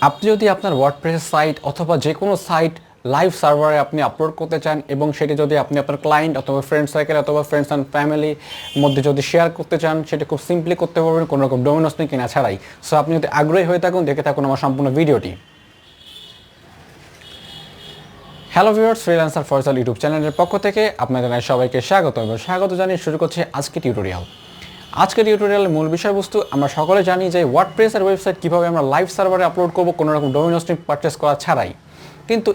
আপনি যদি আপনার ওয়ার্ডপ্রেস সাইট অথবা যে কোনো সাইট লাইভ সার্ভারে আপনি আপলোড করতে চান এবং সেটি যদি আপনি আপনার ক্লায়েন্ট অথবা ফ্রেন্ড সার্কেল অথবা ফ্রেন্ডস অ্যান্ড ফ্যামিলির মধ্যে যদি শেয়ার করতে চান, সেটা খুব সিম্পলি করতে পারবেন কোনো রকম ডোমেন হোস্টিং কেনা ছাড়াই। সো আপনি যদি আগ্রহী হয়ে থাকুন, দেখে থাকুন আমার সম্পূর্ণ ভিডিওটি। Hello viewers, freelancer Faisal YouTube চ্যানেলের পক্ষ থেকে আপনাদের সবাইকে স্বাগত এবং স্বাগত জানিয়ে শুরু করছি আজকে টিউটোরিয়াল। আজকের টিউটোরিয়ালের মূল বিষয়বস্তু, আমরা সকলে জানি যে ওয়ার্ডপ্রেসের ওয়েবসাইট কীভাবে আমরা লাইভ সার্ভারে আপলোড করব কোনো রকম ডোমেন হোস্টিং পারচেস করা ছাড়াই। কিন্তু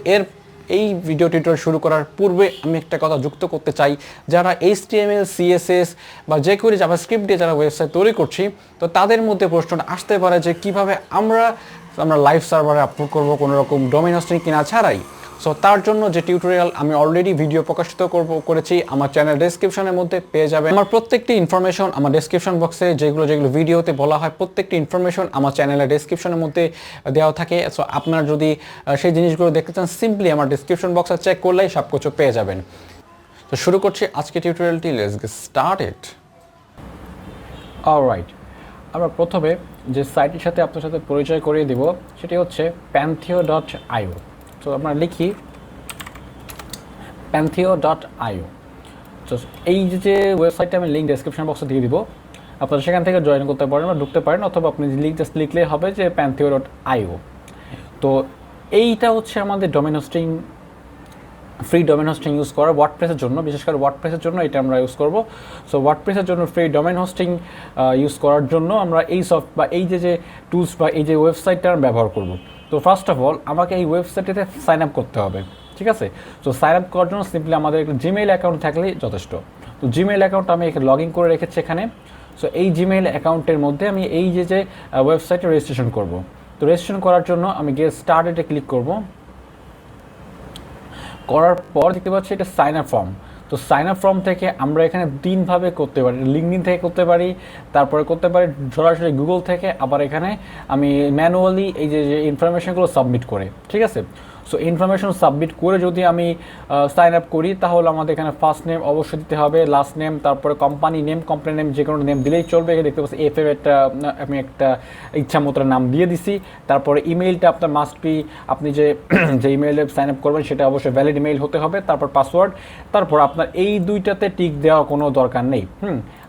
এই ভিডিও টিউটোরিয়াল শুরু করার পূর্বে আমি একটা কথা যুক্ত করতে চাই। যারা HTML, CSS বা যে কোনো জাভাস্ক্রিপ্ট দিয়ে যারা ওয়েবসাইট তৈরি করছি, তো তাদের মধ্যে প্রশ্নটা আসতে পারে যে কীভাবে আমরা লাইভ সার্ভারে আপলোড করব কোনো রকম ডোমেন হোস্টিং কেনা ছাড়াই। সো তার জন্য যে টিউটোরিয়াল আমি অলরেডি ভিডিও প্রকাশিত করেছি আমার চ্যানেল ডেসক্রিপশনের মধ্যে পেয়ে যাবেন। আমার প্রত্যেকটি ইনফরমেশন আমার ডেসক্রিপশন বক্সে যেগুলো ভিডিওতে বলা হয়, প্রত্যেকটি ইনফরমেশন আমার চ্যানেলের ডেসক্রিপশনের মধ্যে দেওয়া থাকে। সো আপনারা যদি সেই জিনিসগুলো দেখতে চান, সিম্পলি আমার ডেসক্রিপশন বক্সে চেক করলেই সব কিছু পেয়ে যাবেন। তো শুরু করছি আজকে টিউটোরিয়ালটি। Let's get started. অলরাইট, আমরা প্রথমে যে সাইটের সাথে আপনার সাথে পরিচয় করিয়ে দিব সেটি হচ্ছে pantheo.io। তো আমরা লিখি pantheo.io। তো এই যে ওয়েবসাইটটা আমি লিঙ্ক ডেসক্রিপশন বক্সে দিয়ে দিব, আপনারা সেখান থেকে জয়েন করতে পারেন বা ঢুকতে পারেন, অথবা আপনি লিঙ্ক জাস্ট লিখলেই হবে যে pantheo.io। তো এইটা হচ্ছে আমাদের domain hosting, free domain hosting use করা ওয়ার্ডপ্রেসের জন্য, বিশেষ করে ওয়ার্ডপ্রেসের জন্য এটা আমরা ইউজ করব। সো ওয়ার্ডপ্রেসের জন্য ফ্রি ডোমেন হোস্টিং ইউজ করার জন্য আমরা এই এই যে টুলস বা এই যে ওয়েবসাইটটা আমরা ব্যবহার করব। তো ফার্স্ট অফ অল আমাকে এই ওয়েবসাইটটিতে সাইন আপ করতে হবে, ঠিক আছে? তো সাইন আপ করার জন্য সিম্পলি আমাদের একটা জিমেইল অ্যাকাউন্ট থাকলেই যথেষ্ট। তো জিমেইল অ্যাকাউন্ট আমি এখানে লগ ইন করে রেখেছি এখানে। সো এই জিমেইল অ্যাকাউন্টের মধ্যে আমি এই যে ওয়েবসাইটে রেজিস্ট্রেশন করব। তো রেজিস্ট্রেশন করার জন্য আমি গেট স্টার্টেডে ক্লিক করব। করার পর দেখতে পাচ্ছি এটা সাইন আপ ফর্ম। তো সাইন আপ ফর্ম থেকে আমরা এখানে তিনভাবে করতে পারি। লিঙ্কডিন থেকে করতে পারি, তারপরে করতে পারি সরাসরি গুগল থেকে, আবার এখানে আমি ম্যানুয়ালি এই যে ইনফরমেশনগুলো সাবমিট করে, ঠিক আছে? সো ইনফরমেশন সাবমিট করে যদি আমি সাইন আপ করি, তাহলে আমাদের এখানে ফার্স্ট নেম অবশ্যই দিতে হবে, লাস্ট নেম, তারপরে কোম্পানি নেম, যে কোনো নেম দিলেই চলবে। এখানে দেখতে পাচ্ছি FF আমি একটা ইচ্ছা মতো নাম দিয়ে দিছি। তারপরে ইমেইলটা আপনার মাস্ট বি, আপনি যে ইমেইলে সাইন আপ করবেন সেটা অবশ্যই ভ্যালিড ইমেইল হতে হবে। তারপর পাসওয়ার্ড, তারপর আপনার এই দুইটাতে টিক দেওয়া কোনো দরকার নেই।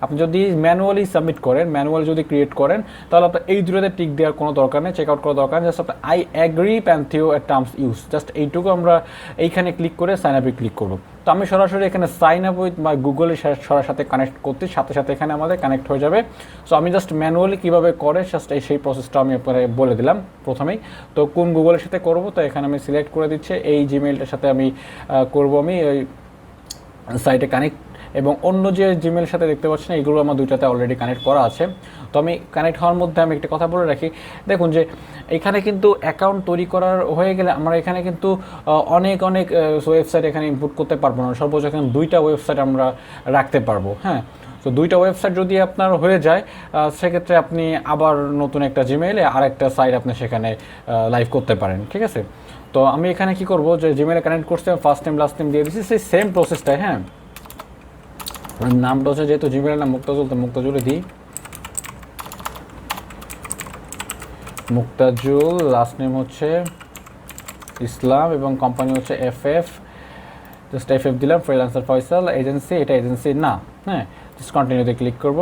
আপনি যদি ম্যানুয়ালি সাবমিট করেন, ম্যানুয়ালি যদি ক্রিয়েট করেন, তাহলে আপনার এই দুটোতে টিক দেওয়ার কোনো দরকার নেই, চেক আউট করার দরকার নেই। জাস্ট আপনার আই অ্যাগ্রি প্যান্থিও টার্মস ইউজ, জাস্ট এইটুকু আমরা এইখানে ক্লিক করে সাইন আপে ক্লিক করব। তো আমি সরাসরি এখানে সাইন আপ উইথ বা গুগলের সাথে কানেক্ট করতে সাথে সাথে এখানে আমাদের কানেক্ট হয়ে যাবে। সো আমি জাস্ট ম্যানুয়ালি কীভাবে করে জাস্ট সেই প্রসেসটা আমি আপনাকে বলে দিলাম প্রথমেই। তো কোন গুগলের সাথে করব, তো এখানে আমি সিলেক্ট করে দিচ্ছি এই জিমেইলটার সাথে আমি করব আমি ওই সাইটে কানেক্ট। এবং অন্য যে জিমেইলের সাথে দেখতে পাচ্ছেন এইগুলো আমার দুইটাতে অলরেডি কানেক্ট করা আছে। তো আমি কানেক্ট হওয়ার মধ্যে আমি একটা কথা বলে রাখি, দেখুন যে এখানে কিন্তু অ্যাকাউন্ট তৈরি করার হয়ে গেলে আমরা এখানে কিন্তু অনেক ওয়েবসাইট এখানে ইনপুট করতে পারবো না। সর্বোচ্চ এখানে 2টা ওয়েবসাইট আমরা রাখতে পারবো। হ্যাঁ, তো 2টা ওয়েবসাইট যদি আপনার হয়ে যায়, সেক্ষেত্রে আপনি আবার নতুন একটা জিমেইলে আরেকটা সাইট আপনি সেখানে লাইভ করতে পারেন, ঠিক আছে? তো আমি এখানে কি করব, যে জিমেইলে কানেক্ট করতে ফার্স্ট নেম লাস্ট নেম দিয়ে দিচ্ছি, সেই সেম প্রসেসটাই। হ্যাঁ, নামটা হচ্ছে যেহেতু জিমেইলের নাম মুক্তাজুল, তো মুক্তাজুলে দিই মুক্তাজুল, লাস্ট নেম হচ্ছে ইসলাম এবং কোম্পানি হচ্ছে FF, জাস্ট FF দিলাম, ফ্রিল্যান্সার ফয়সাল। এজেন্সি, এটা এজেন্সি না। হ্যাঁ, জাস্ট কন্টিনিউতে ক্লিক করব।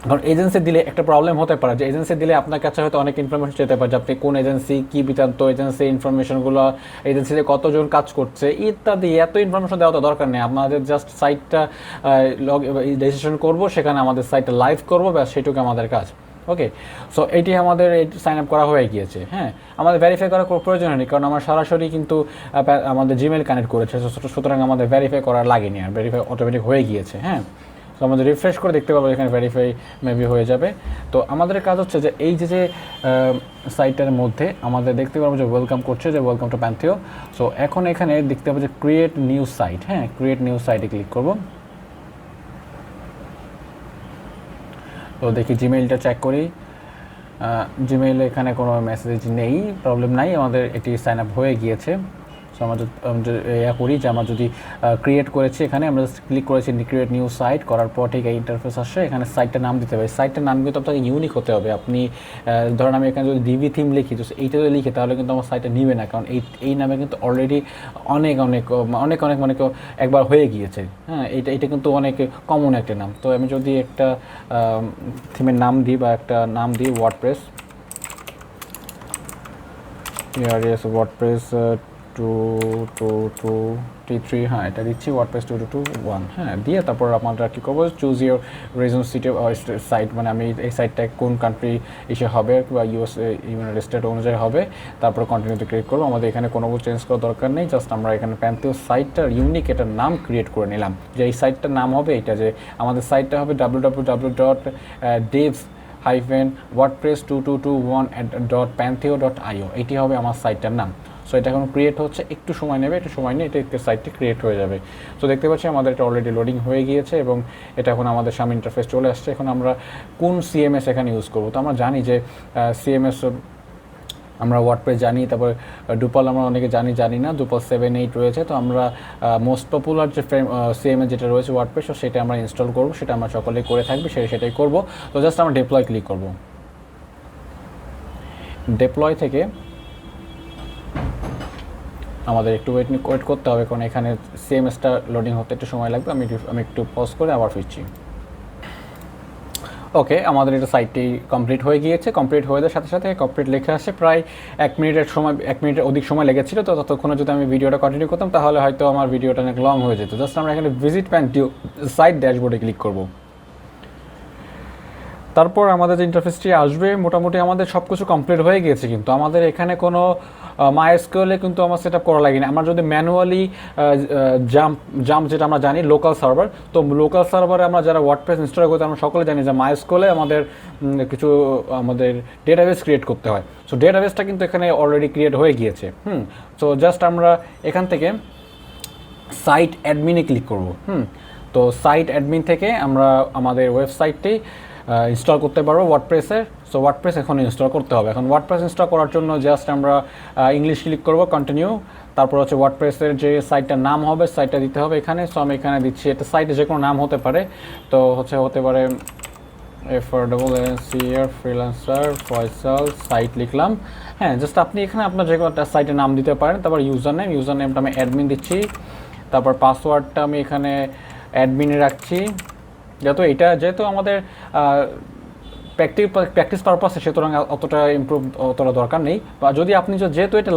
কারণ এজেন্সি দিলে একটা প্রবলেম হতে পারে, যে এজেন্সি দিলে আপনার কাছে হয়তো অনেক ইনফরমেশন যেতে পারে, যে আপনি কোন এজেন্সি, কী বৃত্তান্ত এজেন্সি, ইনফরমেশনগুলো, এজেন্সিতে কতজন কাজ করছে ইত্যাদি, এত ইনফরমেশন দেওয়া তো দরকার নেই। আমাদের জাস্ট সাইটটা রেজিস্ট্রেশন করব, সেখানে আমাদের সাইটটা লাইভ করবো, ব্যাস সেটুকু আমাদের কাজ। ওকে, সো এটি আমাদের সাইন আপ করা হয়ে গিয়েছে। হ্যাঁ, আমাদের ভেরিফাই করার কোনো প্রয়োজন নেই, কারণ আমরা সরাসরি কিন্তু আমাদের জিমেইল কানেক্ট করেছে, সুতরাং আমাদের ভেরিফাই করা লাগেনি, আর ভেরিফাই অটোমেটিক হয়ে গিয়েছে। হ্যাঁ, তো আমাদের রিফ্রেশ করে দেখতে পাবো এখানে ভেরিফাই মেবি হয়ে যাবে। তো আমাদের কাজ হচ্ছে যে এই যে সাইটটার মধ্যে আমাদের দেখতে পাবো যে ওয়েলকাম করছে, যে ওয়েলকাম টু প্যান্থিও। সো এখন এখানে দেখতে পাবো যে ক্রিয়েট নিউ সাইট। হ্যাঁ, ক্রিয়েট নিউ সাইটে ক্লিক করব। তো দেখি জিমেইলটা চেক করি, জিমেইলে এখানে কোনো মেসেজ নেই, প্রবলেম নাই, আমাদের এটি সাইন আপ হয়ে গিয়েছে। সো আমরা করি যে আমরা যদি ক্রিয়েট করেছি, এখানে আমরা ক্লিক করেছি ক্রিয়েট নিউ সাইট, করার পর ঠিক এই ইন্টারফেস আসে, এখানে সাইটটার নাম দিতে হবে। সাইটটার নাম কিন্তু আপনাকে ইউনিক হতে হবে। আপনি ধরেন আমি এখানে যদি ডিভি থিম লিখি, তো এইটা যদি লিখি তাহলে কিন্তু আমার সাইটটা নিবে না, কারণ এই নামে কিন্তু অলরেডি অনেক অনেক অনেক অনেক মানে একবার হয়ে গিয়েছে। হ্যাঁ, এটা কিন্তু অনেক কমন একটা নাম। তো আমি যদি একটা থিমের নাম দিই বা একটা নাম দিই ওয়ার্ডপ্রেস, ওয়ার্ডপ্রেস 222T3, হ্যাঁ এটা দিচ্ছি ওয়ার্ডপ্রেস 2221, হ্যাঁ দিয়ে তারপর আমরা কী করবো, choose your reason city site, মানে আমি এই সাইটটা কোন কান্ট্রি এসে হবে বা ইউনাইটেড স্টেট অনুযায়ী হবে, তারপর কন্টিনিউতে ক্লিক করবো। আমাদের এখানে কোনো চেঞ্জ করার দরকার নেই, জাস্ট আমরা এখানে প্যান্থিও সাইটটার ইউনিক এটার নাম ক্রিয়েট করে নিলাম, যে এই সাইটটার নাম হবে এটা, যে আমাদের সাইটটা হবে www.devs-wordpress2221.pantheo.io, এটি হবে আমার সাইটটার নাম। সো এটা এখন ক্রিয়েট হচ্ছে, একটু সময় নেবে, একটু সময় নিয়ে এটা সাইটটি ক্রিয়েট হয়ে যাবে। সো দেখতে পাচ্ছি আমাদের এটা অলরেডি লোডিং হয়ে গিয়েছে এবং এটা এখন আমাদের সামনে ইন্টারফেস চলে আসছে। এখন আমরা কোন সিএমএস এখানে ইউজ করবো, তো আমরা জানি যে সিএমএস আমরা ওয়ার্ডপ্রেস জানি, তারপর ডুপাল আমরা অনেকে জানি না, ডুপাল 7.8 রয়েছে। তো আমরা মোস্ট পপুলার যে সিএমএস যেটা রয়েছে ওয়ার্ডপ্রেস, সেটা আমরা ইনস্টল করবো, সেটা আমরা সকলেই করে থাকবে, সেটাই করব। তো জাস্ট আমরা ডেপ্লয় ক্লিক করব। ডেপ্লয় থেকে আমাদের একটু ওয়েট করতে হবে, কারণ এখানে সিএমএসটা লোডিং হতে একটু সময় লাগবে। আমি একটু পজ করে আবার ফিরছি। ওকে, আমাদের এটা সাইটটি কমপ্লিট হয়ে গিয়েছে। কমপ্লিট হয়ে যাওয়ার সাথে সাথে কমপ্লিট লেখা আসে, প্রায় 1 মিনিটের অধিক সময় লেগেছিল। তো ততক্ষণে যদি আমি ভিডিওটা কন্টিনিউ করতাম তাহলে হয়তো আমার ভিডিওটা অনেক লং হয়ে যেত। জাস্ট আমরা এখানে ভিজিট প্যান্থিও সাইট ড্যাশবোর্ডে ক্লিক করব। তারপর আমাদের যে ইন্টারফেসটি আসবে, মোটামুটি আমাদের সব কিছু কমপ্লিট হয়ে গিয়েছে, কিন্তু আমাদের এখানে কোনো মাইএসকিউএল কিন্তু আমার সেট আপ করা লাগেনি। আমরা যদি ম্যানুয়ালি জাম্প যেটা আমরা জানি লোকাল সার্ভার, তো লোকাল সার্ভারে আমরা যারা ওয়ার্ডপ্রেস ইনস্টল করতে আমরা সকলে জানি যে মাইএসকিউএলে আমাদের আমাদের ডেটাবেস ক্রিয়েট করতে হয়। সো ডেটাবেসটা কিন্তু এখানে অলরেডি ক্রিয়েট হয়ে গিয়েছে। সো জাস্ট আমরা এখান থেকে সাইট অ্যাডমিনে ক্লিক করব। তো সাইট অ্যাডমিন থেকে আমরা আমাদের ওয়েবসাইটটি ইনস্টল করতে পারবো ওয়ার্ডপ্রেসের। সো ওয়ার্ডপ্রেস এখন ইনস্টল করতে হবে। এখন ওয়ার্ডপ্রেস ইনস্টল করার জন্য জাস্ট আমরা ইংলিশ ক্লিক করব, কন্টিনিউ, তারপর হচ্ছে ওয়ার্ডপ্রেসের যে সাইটটার নাম হবে সাইটটা দিতে হবে এখানে। সো আমি এখানে দিচ্ছি, এটা সাইটে যে কোনো নাম হতে পারে, তো হতে পারে এফোর্ডেবল এজেন্সিয়ার ফ্রিল্যান্সার ফয়সাল সাইট লিখলাম। হ্যাঁ, জাস্ট আপনি এখানে আপনার যে কোনো একটা সাইটের নাম দিতে পারেন। তারপর ইউজার নেমটা আমি অ্যাডমিন দিচ্ছি, তারপর পাসওয়ার্ডটা আমি এখানে অ্যাডমিনে রাখছি। যেহেতু আমাদের প্র্যাকটিস পারপাসে, সুতরাং অতটা দরকার নেই। বা যদি আপনি যেহেতু এটা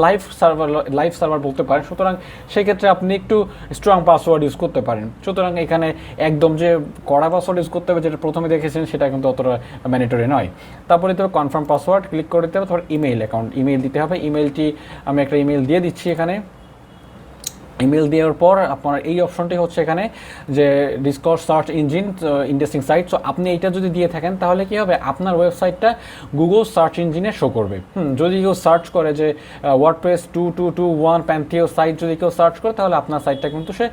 লাইভ সার্ভার বলতে পারেন, সুতরাং সেক্ষেত্রে আপনি একটু স্ট্রং পাসওয়ার্ড ইউজ করতে পারেন। সুতরাং এখানে একদম যে কড়া পাসওয়ার্ড ইউজ করতে হবে যেটা প্রথমে দেখেছেন সেটা কিন্তু অতটা ম্যান্ডেটরি নয়। তারপরে দিতে হবে কনফার্ম পাসওয়ার্ড, ক্লিক করে দিতে হবে। তারপর ইমেইল দিতে হবে। ইমেইলটি আমি একটা ইমেইল দিয়ে দিচ্ছি এখানে। ইমেল দেওয়ার পর আপনার এই অপশনটি হচ্ছে এখানে যে discover search engine interesting site. So আপনি এইটা যদি দিয়ে থাকেন তাহলে কি হবে, আপনার ওয়েবসাইটটা গুগল সার্চ ইঞ্জিনে শো করবে। যদি কেউ সার্চ করে যে ওয়ার্ডপ্রেস 2221 প্যান্থিও সাইট, যদি কেউ সার্চ করে তাহলে আপনার সাইটটা কিন্তু সে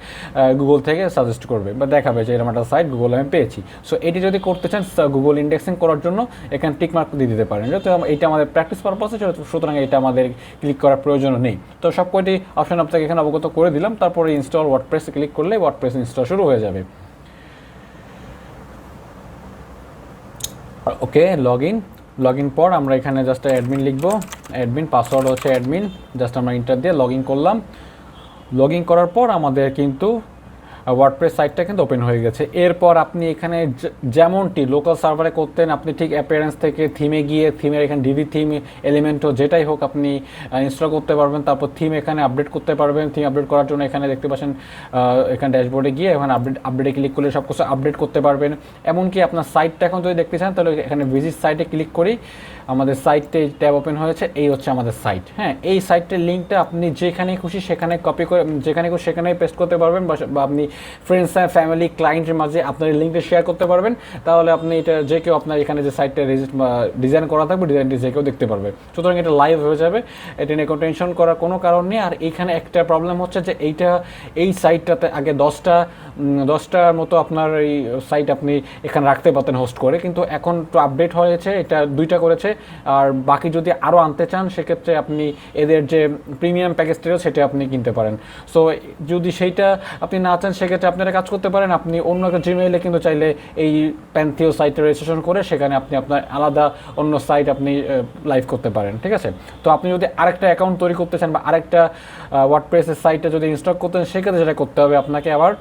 গুগল থেকে সাজেস্ট করবে বা দেখাবে যে এরকম একটা সাইট গুগলে আমি পেয়েছি। সো এটি যদি করতে চান গুগল ইন্ডেক্সিং করার জন্য এখানে টিক মার্ক দিয়ে দিতে পারেন, যেহেতু এইটা আমাদের প্র্যাকটিস পারপাসে, সুতরাং এটা আমাদের ক্লিক করার প্রয়োজন নেই। তো সব কয়টি অপশন আপনাকে এখানে অবগত করে দিলাম। তারপরে ইনস্টল ওয়ার্ডপ্রেসে ক্লিক করলে ওয়ার্ডপ্রেস ইনস্টল শুরু হয়ে যাবে। ওকে, লগ ইন পর আমরা এখানে জাস্ট অ্যাডমিন লিখবো, অ্যাডমিন পাসওয়ার্ড হচ্ছে অ্যাডমিন, জাস্ট আমরা ইন্টার দিয়ে লগ ইন করলাম। লগ ইন করার পর আমাদের কিন্তু ওয়ার্ডপ্রেস সাইটটা কিন্তু ওপেন হয়ে গেছে। এরপর আপনি এখানে যেমনটি লোকাল সার্ভারে করতেন, আপনি ঠিক অ্যাপিয়ারেন্স থেকে থিমে গিয়ে থিমের এখানে ডিভি থিম এলিমেন্ট যেটাই হোক আপনি ইনস্টল করতে পারবেন। তারপর থিম এখানে আপডেট করতে পারবেন। থিম আপডেট করার জন্য এখানে দেখতে পাচ্ছেন এখানে ড্যাশবোর্ডে গিয়ে এখানে আপডেটে ক্লিক করলে সব কিছু আপডেট করতে পারবেন। এমনকি আপনার সাইটটা এখন যদি দেখতে চান তাহলে এখানে ভিজিট সাইটে ক্লিক করি, আমাদের সাইটে ট্যাব ওপেন হয়েছে। এই হচ্ছে আমাদের সাইট। হ্যাঁ, এই সাইটের লিঙ্কটা আপনি যেখানে খুশি সেখানে কপি করে, যেখানে খুশি সেখানেই পেস্ট করতে পারবেন বা আপনি ফ্রেন্ডস অ্যান্ড ফ্যামিলি ক্লায়েন্টের মাঝে আপনার এই লিঙ্কটা শেয়ার করতে পারবেন। তাহলে আপনি এটা যে কেউ আপনার এখানে যে সাইটটা ডিজাইন করা থাকবে ডিজাইনটি যে কেউ দেখতে পারবে। সুতরাং এটা লাইভ হয়ে যাবে, এটা নিয়ে কোনো টেনশন করার কোনো কারণ নেই। আর এখানে একটা প্রবলেম হচ্ছে যে এই সাইটটাতে আগে 10টার মতো আপনার এই সাইট আপনি এখানে রাখতে পারতেন হোস্ট করে, কিন্তু এখন তো আপডেট হয়েছে, এটা 2টা করেছে। আর বাকি যদি আরও আনতে চান সেক্ষেত্রে আপনি এদের যে প্রিমিয়াম প্যাকেজটা সেটা আপনি কিনতে পারেন। সো যদি সেইটা আপনি না চান সেক্ষেত্রে আপনারা কাজ করতে পারেন, আপনি অন্য একটা জিমেইলে কিন্তু চাইলে এই প্যান্থিও সাইটে রেজিস্ট্রেশন করে সেখানে আপনি আপনার আলাদা অন্য সাইট আপনি লাইভ করতে পারেন, ঠিক আছে। তো আপনি যদি আরেকটা অ্যাকাউন্ট তৈরি করতে চান বা আরেকটা ওয়ার্ডপ্রেসের সাইটটা যদি ইনস্টল করতে চান সেক্ষেত্রে যেটা করতে হবে আপনাকে আবার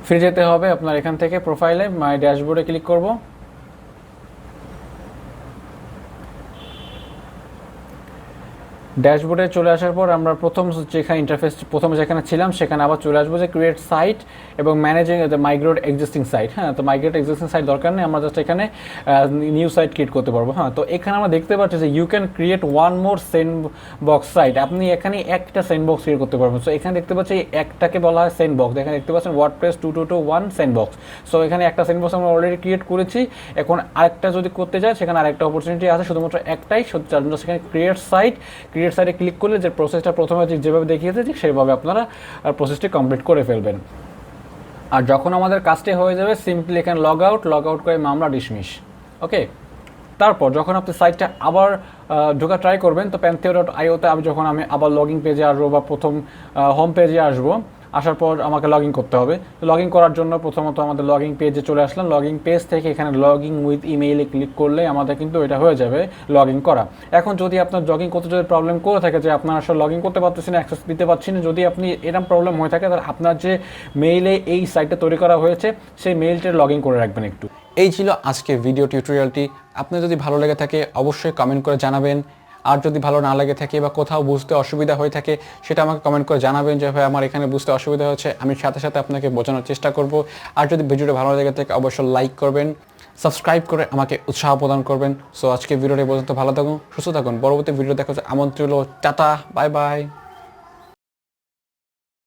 ফিরে যেতে হবে আপনার এখান থেকে প্রোফাইলে, মাই ড্যাশবোর্ডে ক্লিক করব। ড্যাশবোর্ডে চলে আসার পর আমরা প্রথম যেখানে ছিলাম সেখানে আবার চলে আসবো যে ক্রিয়েট সাইট এবং managing the migrate existing site. হ্যাঁ, তো মাইগ্রেট এক্সিস্টিং সাইট দরকার নেই, আমরা জাস্ট এখানে নিউ সাইট ক্রিয়েট করতে পারবো। হ্যাঁ, তো এখানে আমরা দেখতে পাচ্ছি যে you can create one more sandbox site, আপনি এখানে একটা সেন্ড বক্স ক্রিয়েট করতে পারবেন। সো এখানে দেখতে পাচ্ছি একটাকে বলা হয় সেন্ড বক্স, এখানে দেখতে পাচ্ছেন ওয়ার্ডপ্রেস 2221 সেন্ড বক্স। সো এখানে একটা সেন্ড বক্স আমরা অলরেডি ক্রিয়েট করেছি, এখন আরেকটা যদি করতে চাই সেখানে আরেকটা অপরচুনিটি আছে, শুধুমাত্র একটাই, সেখানে ক্রিয়েট সাইটে ক্লিক করলে যে প্রসেসটা প্রথমে যেভাবে দেখিয়েছে ঠিক সেভাবে আপনারা প্রসেসটি কমপ্লিট করে ফেলবেন। আর যখন আমাদের কাজটি হয়ে যাবে সিম্পলি এখানে লগ আউট করে আমরা ডিসমিস। ওকে, তারপর যখন আপনি সাইটটা আবার ঢোকা ট্রাই করবেন, তো pantheo.io-তে যখন আমি আবার লগইন পেজে আসবো বা প্রথম হোম পেজে আসবো, আসার পর আমাকে লগ ইন করতে হবে। তো লগ ইন করার জন্য প্রথমত আমাদের লগ ইন পেজে চলে আসলাম, লগ ইন পেজ থেকে এখানে লগ ইন উইথ ইমেইলে ক্লিক করলে আমাদের কিন্তু এটা হয়ে যাবে লগ ইন করা। এখন যদি আপনার লগ ইন করতে যদি প্রবলেম করে থাকে যে আপনার আসলে লগ ইন করতে পারতেছেন না, অ্যাক্সেস দিতে পারছেন না, যদি আপনি এরকম প্রবলেম হয়ে থাকে তাহলে আপনার যে মেইলে এই সাইটটা তৈরি করা হয়েছে সেই মেইলটা লগ ইন করে রাখবেন একটু। এই ছিল আজকে ভিডিও টিউটোরিয়ালটি। আপনার যদি ভালো লেগে থাকে অবশ্যই কমেন্ট করে জানাবেন, আর যদি ভালো না লাগে থাকে বা কোথাও বুঝতে অসুবিধা হয়ে থাকে সেটা আমাকে কমেন্ট করে জানাবেন যে ভাই আমার এখানে বুঝতে অসুবিধা হচ্ছে, আমি সাথে সাথে আপনাকে বোঝানোর চেষ্টা করব। আর যদি ভিডিওটা ভালো লেগে থাকে অবশ্যই লাইক করবেন, সাবস্ক্রাইব করে আমাকে উৎসাহ প্রদান করবেন। সো আজকে ভিডিওটা পর্যন্ত ভালো থাকুন, সুস্থ থাকুন, পরবর্তী ভিডিও দেখা হচ্ছে, আমন্ত্রণ, টাটা, বাই বাই।